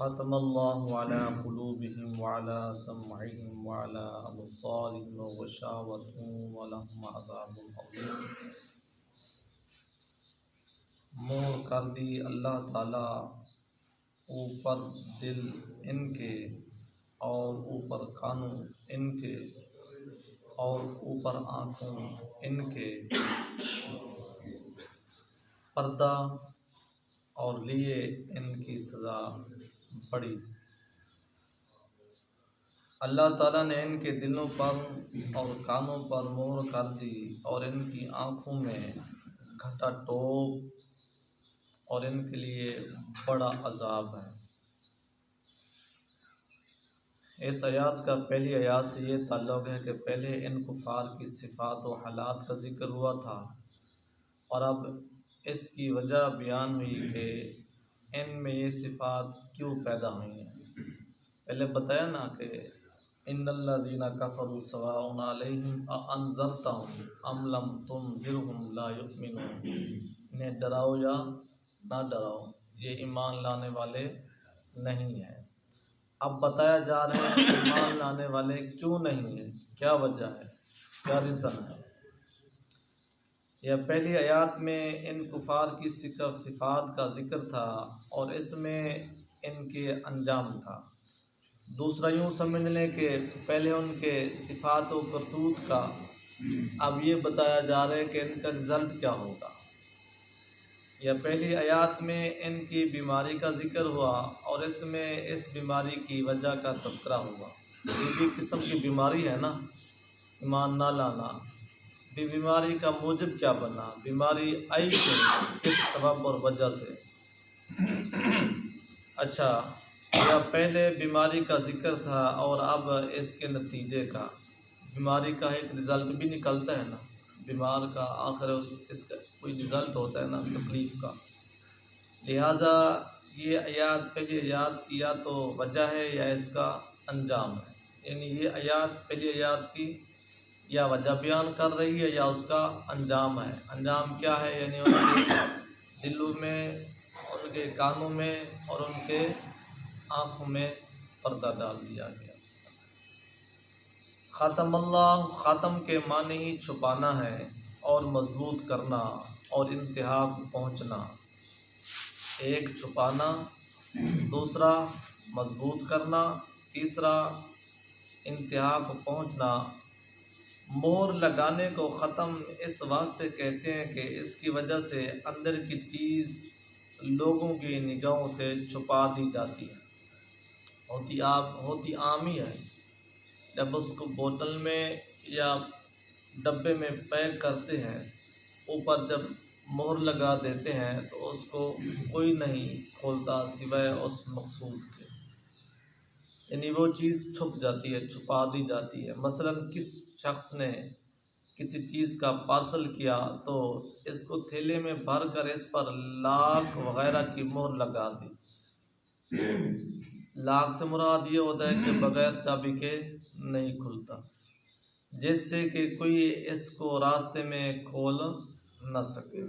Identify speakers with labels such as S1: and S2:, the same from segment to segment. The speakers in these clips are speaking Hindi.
S1: ख़तमल्लाहु अला क़ुलूबिहिम व अला समइहिम व अला अबसारिहिम ग़िशावतुन व लहुम अज़ाबुन अज़ीम। मोहर कर दी अल्लाह ताला ऊपर दिल इनके और ऊपर कानों इनके और ऊपर आँखों इनके, पर्दा और लिए इनकी सज़ा बड़ी। अल्लाह ताला ने इनके दिलों पर और कानों पर मोहर कर दी और इनकी आँखों में घटा टोप और इनके लिए बड़ा अजाब है। इस आयत का पहली आयत से ये ताल्लुक़ है कि पहले इन कुफ़ार की सिफ़ात व हालात का ज़िक्र हुआ था और अब इसकी वजह बयान हुई कि इनमें ये सिफ़ात क्यों पैदा हुई हैं। पहले बताया ना कि इन्नल्लज़ीना कफ़रू सवाउन अलैहिम अअन्ज़रतहुम अम लम तुनज़िरहुम ला युमिनून। इन्हें डराओ या ना डराओ, ये ईमान लाने वाले नहीं हैं। अब बताया जा रहा है ईमान लाने वाले क्यों नहीं हैं, क्या वजह है, क्या रीज़न है। यह पहली आयत में इन कुफ़ार की सिफ़ात का ज़िक्र था और इसमें इनके अंजाम था। दूसरा यूँ समझ लें कि पहले उनके सिफ़ात व करतूत का, अब ये बताया जा रहा है कि इनका रिज़ल्ट क्या होगा। यह पहली आयत में इनकी बीमारी का ज़िक्र हुआ और इसमें इस बीमारी की वजह का तज़किरा हुआ। ये भी किस्म की बीमारी है ना, ईमान ना लाना। बीमारी का मूजब क्या बना, बीमारी आई क्यों, किस सबब और वजह से। अच्छा, यह पहले बीमारी का ज़िक्र था और अब इसके नतीजे का, बीमारी का एक रिज़ल्ट भी निकलता है ना, बीमार का आखिर इसका कोई रिज़ल्ट होता है ना तकलीफ़ का। लिहाजा ये आयत पहली आयत की या तो वजह है या इसका अंजाम है। यानी ये आयत पहली आयत की या वजह बयान कर रही है या उसका अंजाम है। अंजाम क्या है, यानी उनके दिलों में, उनके कानों में और उनके आँखों में पर्दा डाल दिया गया। ख़तमल्लाह, ख़त्म के माने ही छुपाना है और मजबूत करना और इंतहा को पहुँचना। एक छुपाना, दूसरा मजबूत करना, तीसरा इंतहा को पहुँचना। मोहर लगाने को ख़त्म इस वास्ते कहते हैं कि इसकी वजह से अंदर की चीज़ लोगों की निगाहों से छुपा दी जाती है। होती आम ही है। जब उसको बोतल में या डब्बे में पैक करते हैं, ऊपर जब मोहर लगा देते हैं तो उसको कोई नहीं खोलता सिवाय उस मकसूद के। यानी वो चीज़ छुप जाती है, छुपा दी जाती है। मसलन किस शख्स ने किसी चीज़ का पार्सल किया तो इसको थैले में भर कर इस पर लाख वगैरह की मोहर लगा दी। लाख से मुराद ये होता है कि बग़ैर चाबी के नहीं खुलता, जिससे कि कोई इसको रास्ते में खोल न सके।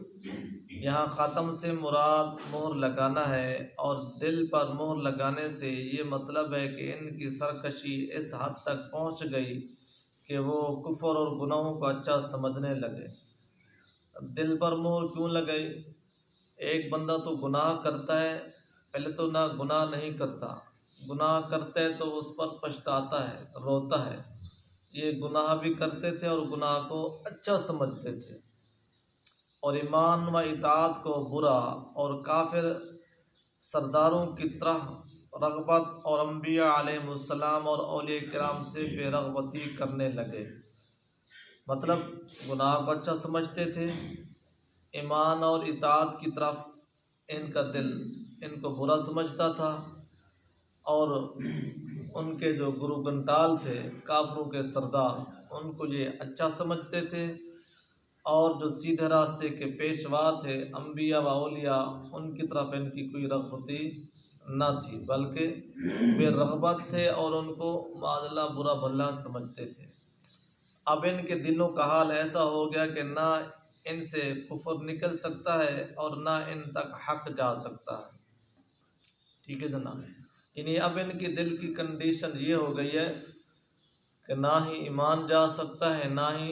S1: यहाँ ख़त्म से मुराद मोहर लगाना है और दिल पर मोहर लगाने से ये मतलब है कि इनकी सरकशी इस हद तक पहुँच गई कि वो कुफ्र और गुनाहों को अच्छा समझने लगे। दिल पर मोहर क्यों लगाई? एक बंदा तो गुनाह करता है, पहले तो ना गुनाह नहीं करता, गुनाह करता है तो उस पर पछताता है, रोता है। ये गुनाह भी करते थे और गुनाह को अच्छा समझते थे और ईमान व इताअत को बुरा और काफिर सरदारों की तरह रग़बत और अम्बिया अलैहिमुस्सलाम और औलिया किराम से बेरग़बती करने लगे। मतलब गुनाह को अच्छा समझते थे, ईमान और इताअत की तरफ इनका दिल इनको बुरा समझता था और उनके जो गुरु गंटाल थे, काफरों के सरदार, उनको ये अच्छा समझते थे और जो सीधे रास्ते के पेशवा थे अम्बिया व औलिया, उनकी तरफ इनकी कोई रग़बती न थी, बल्कि वे रग़बत थे और उनको माज़अल्लाह बुरा भला समझते थे। अब इनके दिलों का हाल ऐसा हो गया कि ना इनसे कुफ्र निकल सकता है और ना इन तक हक जा सकता है। ठीक है जनाब। इन्हीं अब इनकी दिल की कंडीशन ये हो गई है कि ना ही ईमान जा सकता है ना ही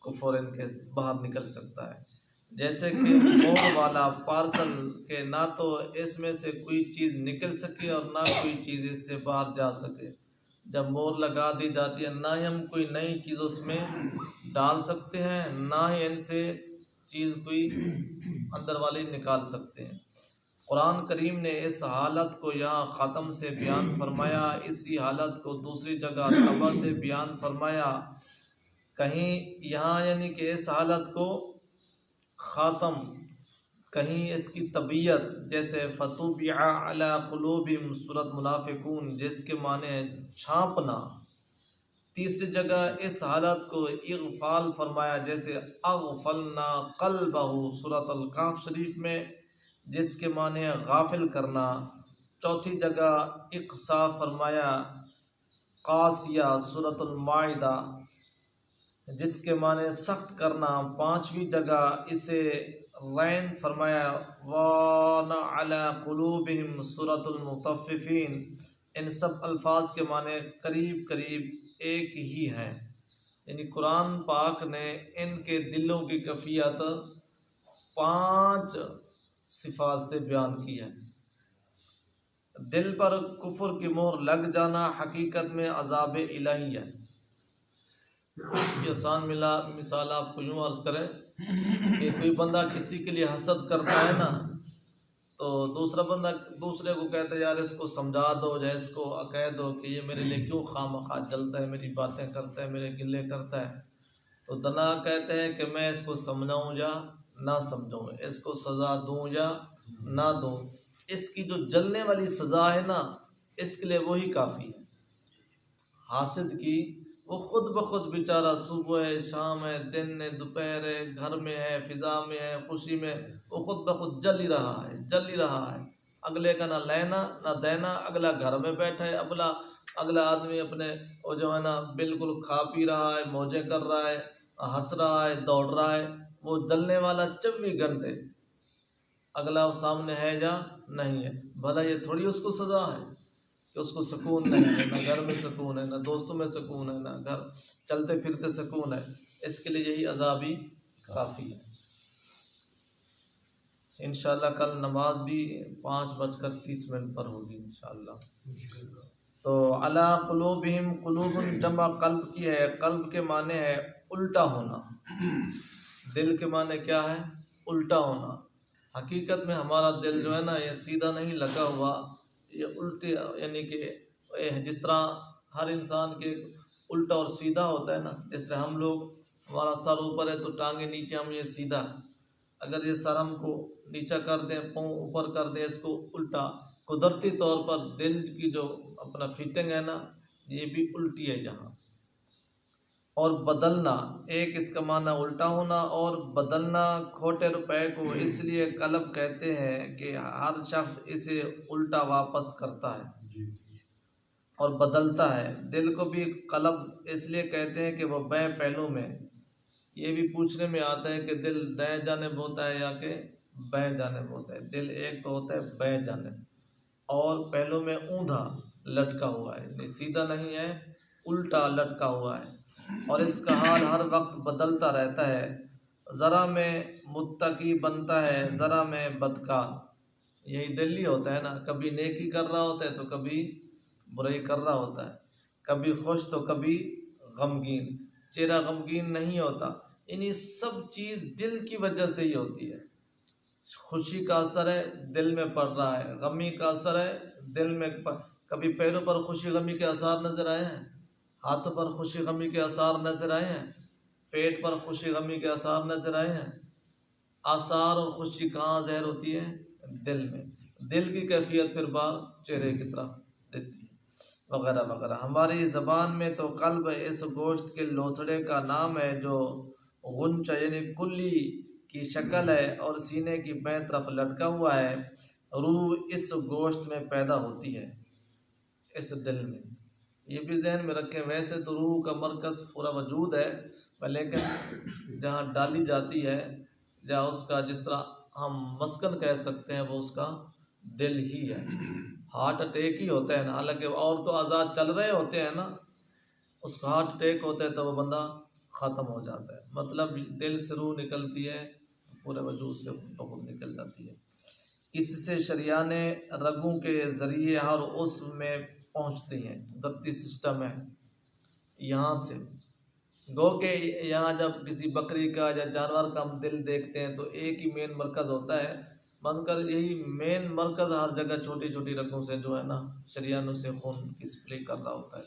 S1: कुफर इनके बाहर निकल सकता है। जैसे कि मोर वाला पार्सल के ना तो इसमें से कोई चीज़ निकल सके और ना कोई चीज़ इससे बाहर जा सके। जब मोर लगा दी जाती है ना ही हम कोई नई चीज़ उसमें डाल सकते हैं ना ही इनसे चीज़ कोई अंदर वाली निकाल सकते हैं। कुरान करीम ने इस हालत को यहाँ ख़त्म से बयान फरमाया, इसी हालत को दूसरी जगह तबा से बयान फरमाया। कहीं यहाँ यानी कि इस हालत को ख़त्म, कहीं इसकी तबीयत जैसे फतुबिआ अला कुलूबिहिम सूरत मुनाफिकून जिसके माने है छापना। तीसरी जगह इस हालत को इग़फ़ाल फरमाया जैसे अग़फ़लना क़ल्बहु सूरत अल-कहफ़ शरीफ में जिसके माने गाफिल करना। चौथी जगह इक़सा फरमाया क़ासिया सूरतुल माइदा जिसके माने सख्त करना। पांचवी जगह इसे रैन फरमाया वाना अला कुलूबिहिम सूरतुल मुतफ़्फ़िफ़ीन। इन सब अल्फाज के माने करीब करीब एक ही हैं। यानी कुरान पाक ने इनके दिलों की कैफियत 5 सिफात से बयान की है। दिल पर कुफर की मोहर लग जाना हकीकत में अज़ाब इलाही है। इसकी आसान मिसाल आपको यूँ अर्ज़ करें कि कोई बंदा किसी के लिए हसद करता है ना, तो दूसरा बंदा दूसरे को कहता है यार इसको समझा दो या इसको कह दो कि ये मेरे लिए क्यों खामखा जलता है, मेरी बातें करता है, मेरे गिले करता है। तो दना कहते हैं कि मैं इसको समझाऊँ या ना समझाऊँ, इसको सज़ा दूँ या ना दूँ। इसकी जो जलने वाली सज़ा है ना, इसके लिए वही काफ़ी है। हासिद की वो खुद ब खुद बेचारा सुबह है, शाम है, दिन है, दोपहर है, घर में है, फ़िज़ा में है, खुशी में, वो खुद ब खुद जल ही रहा है, जल ही रहा है। अगले का ना लेना ना देना, अगला घर में बैठा है, अगला आदमी अपने वो जो है ना बिल्कुल खा पी रहा है, मौजें कर रहा है, हंस रहा है, दौड़ रहा है। वो जलने वाला 24 घंटे, अगला वो सामने है या नहीं है। भला ये थोड़ी उसको सज़ा है कि उसको सुकून नहीं है, ना घर में सुकून है, ना दोस्तों में सुकून है, ना घर चलते फिरते सुकून है। इसके लिए यही अज़ाब ही काफ़ी है। इंशाअल्लाह कल नमाज भी 5:30 पर होगी इंशाअल्लाह। तो अला कुलूबिहिम, कुलूबुन जमा कल्ब की है, कल्ब के माने है उल्टा होना। दिल के माने क्या है? उल्टा होना। हकीकत में हमारा दिल जो है ना ये सीधा नहीं लगा हुआ, ये उल्टे यानी कि जिस तरह हर इंसान के उल्टा और सीधा होता है ना, जिस तरह हम लोग हमारा सर ऊपर है तो टांगे नीचे, हम ये सीधा। अगर ये सर हमको नीचा कर दें, पाँव ऊपर कर दें, इसको उल्टा, कुदरती तौर पर दिल की जो अपना फिटिंग है ना ये भी उल्टी है जहाँ। और बदलना, एक इसका माना उल्टा होना और बदलना। खोटे रुपए को इसलिए कलब कहते हैं कि हर शख्स इसे उल्टा वापस करता है और बदलता है। दिल को भी कलब इसलिए कहते हैं कि वह बै पहलू में, ये भी पूछने में आता है कि दिल दाएं जानिब होता है या कि बाएं जानिब होता है। दिल एक तो होता है बाएं जानिब और पहलू में ऊंधा लटका हुआ है, सीधा नहीं है, उल्टा लटका हुआ है। और इसका हाल हर वक्त बदलता रहता है। ज़रा में मुत्तकी बनता है, ज़रा में बदकार। यही दिल ही होता है ना, कभी नेकी कर रहा होता है तो कभी बुराई कर रहा होता है, कभी खुश तो कभी गमगीन, चेहरा गमगीन नहीं होता। इन्हीं सब चीज़ दिल की वजह से ही होती है। खुशी का असर है दिल में पड़ रहा है, गमी का असर है दिल में कभी पैरों पर खुशी गमी के आसार नज़र आए हैं, हाथों पर खुशी गमी के आसार नज़र आए हैं, पेट पर खुशी गमी के आसार नज़र आए हैं। आसार और खुशी कहाँ ज़ाहिर होती है? दिल में। दिल की कैफियत फिर बार चेहरे की तरफ देती है, वगैरह वगैरह। हमारी ज़बान में तो कल्ब इस गोश्त के लोथड़े का नाम है जो गुंचा यानी कुल्ली की शक्ल है और सीने की बाएं तरफ लटका हुआ है। रूह इस गोश्त में पैदा होती है, इस दिल में। ये भी जहन में रखें, वैसे तो रूह का मरकज़ पूरा वजूद है, लेकिन जहाँ डाली जाती है, जहाँ उसका जिस तरह हम मस्कन कह सकते हैं, वो उसका दिल ही है। हार्ट अटैक ही होता है ना, हालांकि और तो आज़ाद चल रहे होते हैं ना, उसका हार्ट अटैक होता है तो वो बंदा ख़त्म हो जाता है। मतलब दिल से रूह निकलती है, पूरे वजूद से बहुत निकल जाती है। इससे शरिया ने रगों के ज़रिए हर उस्म में पहुँचती हैं। दब्ती सिस्टम है यहाँ से। गो के यहाँ जब किसी बकरी का या जानवर का हम दिल देखते हैं तो एक ही मेन मरकज़ होता है, बनकर यही मेन मरकज़ हर जगह छोटी छोटी रगों से जो है ना शरियानों से खून की स्प्रे कर रहा होता है।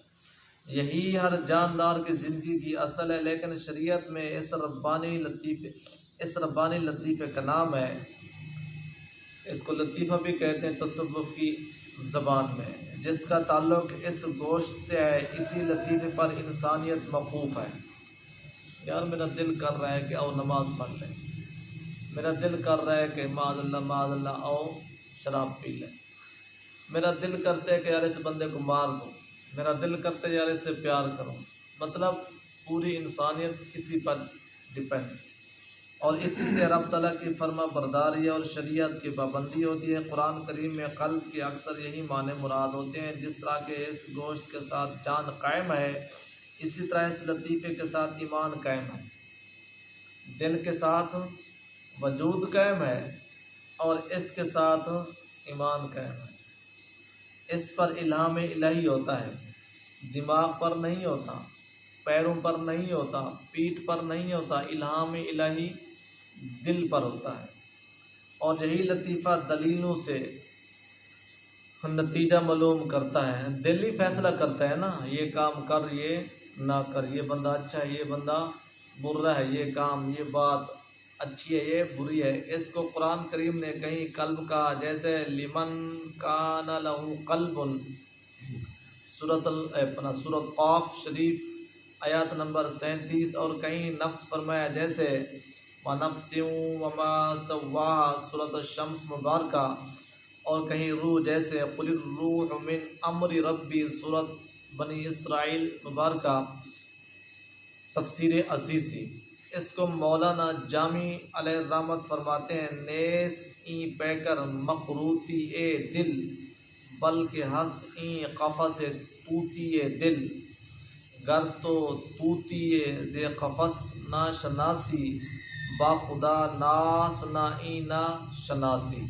S1: यही हर जानदार की ज़िंदगी की असल है। लेकिन शरीयत में इस रब्बानी लतीफ़े का नाम है, इसको लतीफ़ा भी कहते हैं तसव्वुफ़ की ज़बान में, जिसका ताल्लुक़ इस गोश्त से है। इसी लतीफ़े पर इंसानियत मौक़ूफ़ है। यार मेरा दिल कर रहा है कि आओ नमाज़ पढ़ लें, मेरा दिल कर रहा है कि माज़अल्लाह आओ शराब पी लें, मेरा दिल करता है कि यार इस बंदे को मार दो, मेरा दिल करता है यार इससे प्यार करो। मतलब पूरी इंसानियत इसी पर डिपेंड, और इसी से रब तआला की फर्मा बरदारी और शरीयत की पाबंदी होती है। कुरान करीम में क़ल्ब के अक्सर यही माने मुराद होते हैं। जिस तरह के इस गोश्त के साथ जान कायम है, इसी तरह इस लतीफ़े के साथ ईमान कायम है। दिल के साथ वजूद कायम है और इसके साथ ईमान कायम है। इस पर इल्हाम इलाही होता है, दिमाग पर नहीं होता, पैरों पर नहीं होता, पीठ पर नहीं होता। इल्हाम इलाही दिल पर होता है, और यही लतीफ़ा दलीलों से नतीजा मालूम करता है। दिल ही फैसला करता है ना, ये काम कर, ये ना कर, ये बंदा अच्छा है, ये बंदा बुरा है, ये काम, ये बात अच्छी है, ये बुरी है। इसको कुरान करीम ने कहीं कल्ब कहा, जैसे लिमन कान लहू कल्बुन, सूरत क़ाफ शरीफ आयत नंबर 37, और कहीं नफ्स फरमाया, जैसे व नफ्सिन वमा सव्वाहा सूरत शम्स मुबारका, और कहीं रूह, जैसे कुलिर रूह मिन अम्रि रब्बी सूरत बनी इसराइल मुबारका, तफसीर असीसी। इसको मौलाना जामी अलैहि रहमत फरमाते हैं, नेस ई पैकर मखरूती ए दिल, बल्कि हस्त ई कफ़स तूती ए दिल, गर तो तूती जे कफ़स ना शनासी, बाखुदा नास ना ई ना शनासी।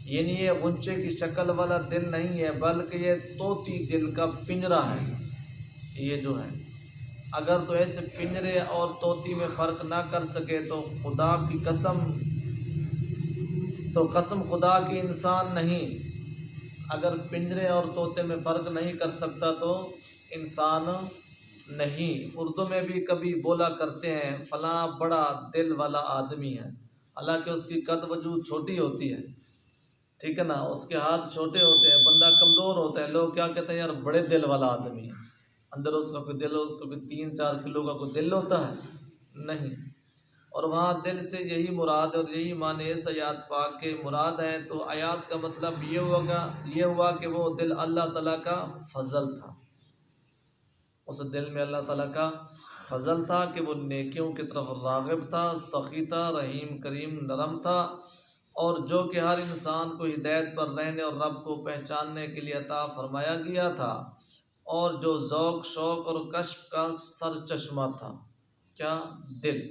S1: यानी ये गुंचे की शक्ल वाला दिल नहीं है, बल्कि ये तोती दिल का पिंजरा है। ये जो है, अगर तो ऐसे पिंजरे और तोती में फ़र्क ना कर सके तो खुदा की कसम, तो कसम खुदा की इंसान नहीं। अगर पिंजरे और तोते में फ़र्क नहीं कर सकता तो इंसान नहीं। उर्दू में भी कभी बोला करते हैं फ़लाँ बड़ा दिल वाला आदमी है, हालांकि उसकी कद वजूद छोटी होती है, ठीक है ना, उसके हाथ छोटे होते हैं, बंदा कमज़ोर होता है। लोग क्या कहते हैं, यार बड़े दिल वाला आदमी है, अंदर उसका कोई दिल हो, उसका कोई 3-4 किलो का कोई दिल होता है नहीं। और वहाँ दिल से यही मुराद और यही माने इस आयात पाक के मुराद हैं। तो आयात का मतलब ये हुआ कि वो दिल अल्लाह ताला का फ़ज़ल था, उस दिल में अल्लाह ताला का फ़ज़ल था कि वो नेकियों की तरफ राग़िब था, सख़ी था, रहीम करीम नरम था, और जो कि हर इंसान को हिदायत पर रहने और रब को पहचानने के लिए अता फरमाया गया था, और जो ज़ौक़ शौक़ और कश्फ का सरचश्मा था, क्या, दिल,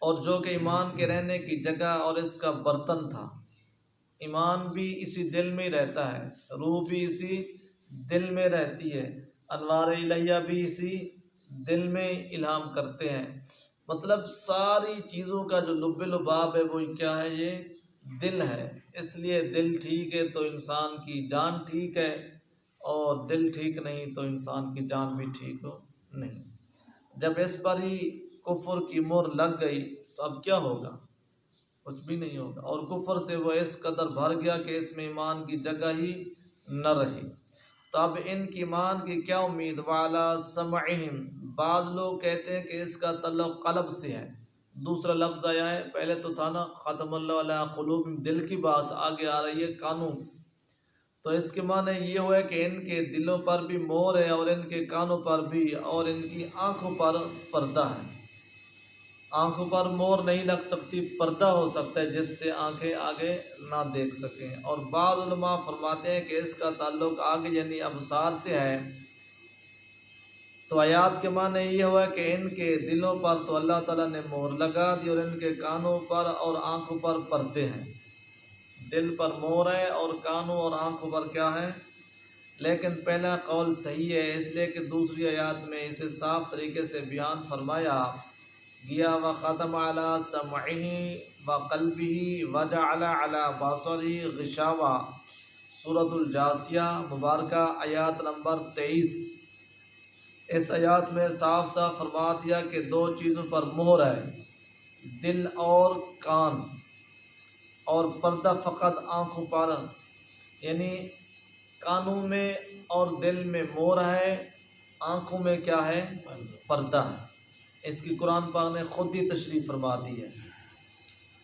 S1: और जो कि ईमान के रहने की जगह और इसका बर्तन था। ईमान भी इसी दिल में ही रहता है, रूह भी इसी दिल में रहती है, अनवार इलाहिया भी इसी दिल में इल्हाम करते हैं। मतलब सारी चीज़ों का जो लुब्बे लुबाब है वो क्या है, ये दिल है। इसलिए दिल ठीक है तो इंसान की जान ठीक है, और दिल ठीक नहीं तो इंसान की जान भी ठीक हो नहीं। जब इस पर ही कुफ्र की मोहर लग गई तो अब क्या होगा, कुछ भी नहीं होगा। और कुफ्र से वह इस कदर भर गया कि इसमें ईमान की जगह ही न रही। तो अब इनकी ईमान की क्या उम्मीद, वाला समअहिम, बाद लोग कहते हैं कि इसका तल्लुक़ क़ल्ब से है। दूसरा लफ्ज़ आया है, पहले तो था ना ख़तमल्लाहु अला क़ुलूबिहिम, दिल की बात आगे आ रही है कानों। तो इसके माने ये हुआ है कि इनके दिलों पर भी मोहर है, और इनके कानों पर भी, और इनकी आँखों पर पर्दा है। आँखों पर मोहर नहीं लग सकती, पर्दा हो सकता है जिससे आंखें आगे ना देख सकें। और बाद उलमा फरमाते हैं कि इसका ताल्लुक़ आगे यानी अबसार से है। तो आयात के माने ये हुआ कि इनके दिलों पर तो अल्लाह ताला ने मोहर लगा दी और इनके कानों पर और आँखों पर पर्दे हैं। दिल पर मोहर है और कानों और आँखों पर क्या है। लेकिन पहला कौल सही है, इसलिए कि दूसरी आयात में इसे साफ तरीके से बयान फरमाया गया व ख़तम अला समइही व क़ल्बिही व जअल अला बसरिही ग़िशावा, सूरतुल जासिया मुबारका आयात नंबर 23। इस आयात में साफ साफ फरमा दिया कि दो चीज़ों पर मोहर है, दिल और कान, और पर्दा फ़कत आँखों पर, यानी कानों में और दिल में मोहर है, आँखों में क्या है, पर्दा है। इसकी कुरान पाक ने ख़ुद ही तशरीफ़ फरमा दी है।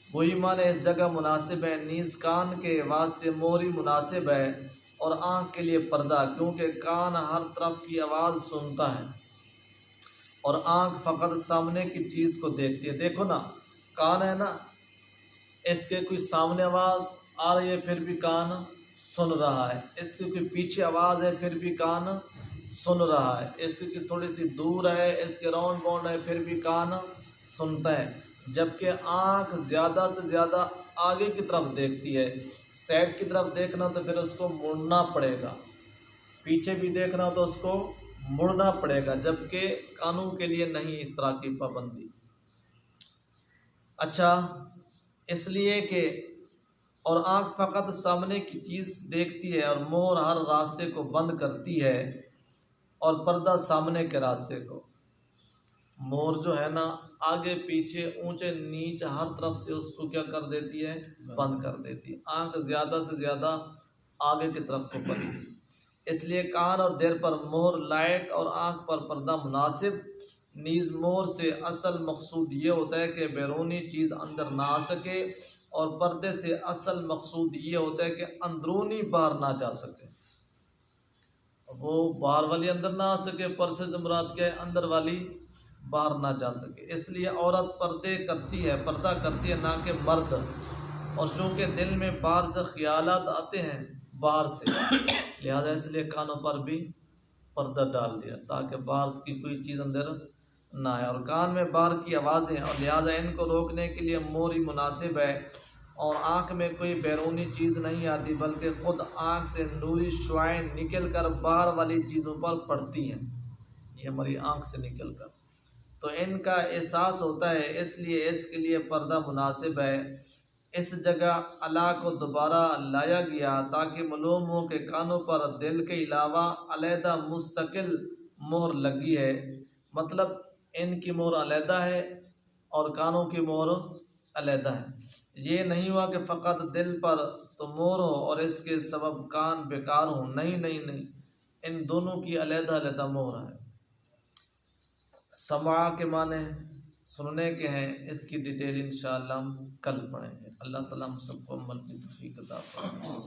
S1: वही माने इस जगह मुनासिब है, नीज़ कान के वास्ते मोहरी मुनासिब है और आँख के लिए पर्दा, क्योंकि कान हर तरफ की आवाज़ सुनता है और आँख फ़कत सामने की चीज़ को देखती है। देखो ना, कान है ना, इसके कोई सामने आवाज़ आ रही है फिर भी कान सुन रहा है, इसके कोई पीछे आवाज़ है फिर भी कान सुन रहा है, इसकी कोई थोड़ी सी दूर है, इसके राउंड बाउंड है फिर भी कान सुनता है। जबकि आँख ज़्यादा से ज़्यादा आगे की तरफ देखती है। साइड की तरफ देखना तो फिर उसको मुड़ना पड़ेगा, पीछे भी देखना तो उसको मुड़ना पड़ेगा, जबकि कानों के लिए नहीं इस तरह की पाबंदी। अच्छा, इसलिए कि और आँख फ़कत सामने की चीज़ देखती है और मोहर हर रास्ते को बंद करती है और पर्दा सामने के रास्ते को। मोहर जो है ना, आगे पीछे ऊंचे नीचे हर तरफ से उसको क्या कर देती है, बंद कर देती है। आँख ज़्यादा से ज़्यादा आगे की तरफ को बनती है। इसलिए कान और दिल पर मोहर लायक और आँख पर पर्दा मुनासिब। नीज़ मोहर से असल मकसूद ये होता है कि बैरूनी चीज़ अंदर ना आ सके, और पर्दे से असल मकसूद ये होता है कि अंदरूनी बाहर ना जा सके, वो बाहर वाली अंदर ना आ सके। पर्दे से मुराद क्या है, अंदर वाली बाहर ना जा सके। इसलिए औरत पर्दा करती है ना कि मर्द। और चूँकि दिल में बाहर से ख्यालात आते हैं बाहर से, लिहाजा इसलिए कानों पर भी पर्दा डाल दिया ताकि बाहर की कोई चीज़ अंदर ना आए। और कान में बाहर की आवाज़ें, और लिहाजा इनको रोकने के लिए मोहर ही मुनासिब है। और आँख में कोई बैरूनी चीज़ नहीं आती, बल्कि ख़ुद आँख से नूरी शुआएँ निकल कर बाहर वाली चीज़ों पर पड़ती हैं, ये हमारी आँख से निकल कर, तो इनका एहसास होता है, इसलिए इसके लिए पर्दा मुनासिब है। इस जगह अला को दोबारा लाया गया ताकि मालूम हो कि कानों पर दिल के अलावा अलहदा मुस्तकिल मोहर लगी है। मतलब इनकी मोहर अलहदा है और कानों की मोहर अलहदा है। ये नहीं हुआ कि फ़कत दिल पर तो मोहर हो और इसके सबब कान बेकार हो, नहीं नहीं नहीं, इन दोनों की अलहदा अलहदा मोहर है। समा के माने सुनने के हैं, इसकी डिटेल इंशाअल्लाह हम कल पढ़ेंगे। अल्लाह ताला हम सबको अमल की तौफीक अता फरमाए।